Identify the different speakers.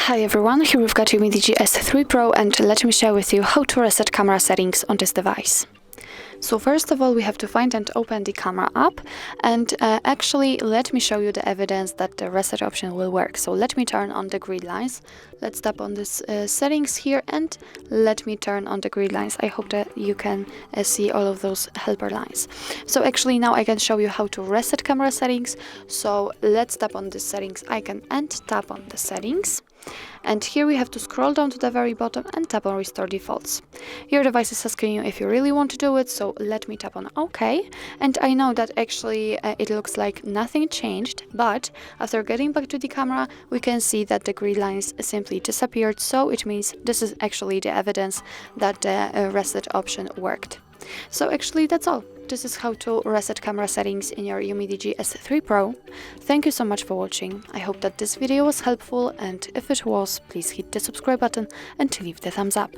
Speaker 1: Hi everyone, here we've got UMIDIGI S3 Pro and let me share with you how to reset camera settings on this device. So first of all, we have to find and open the camera app, and actually let me show you the evidence that the reset option will work. So let me turn on the grid lines. Let's tap on this settings here and let me turn on the grid lines. I hope that you can see all of those helper lines. So actually now I can show you how to reset camera settings. So let's tap on the settings icon and tap on the settings. And here we have to scroll down to the very bottom and tap on Restore Defaults. Your device is asking you if you really want to do it, so let me tap on OK. And I know that actually it looks like nothing changed, but after getting back to the camera, we can see that the grid lines simply disappeared, so it means this is actually the evidence that the reset option worked. So actually that's all. This is how to reset camera settings in your UMIDIGI S3 Pro. Thank you so much for watching. I hope that this video was helpful, and if it was, please hit the subscribe button and leave the thumbs up.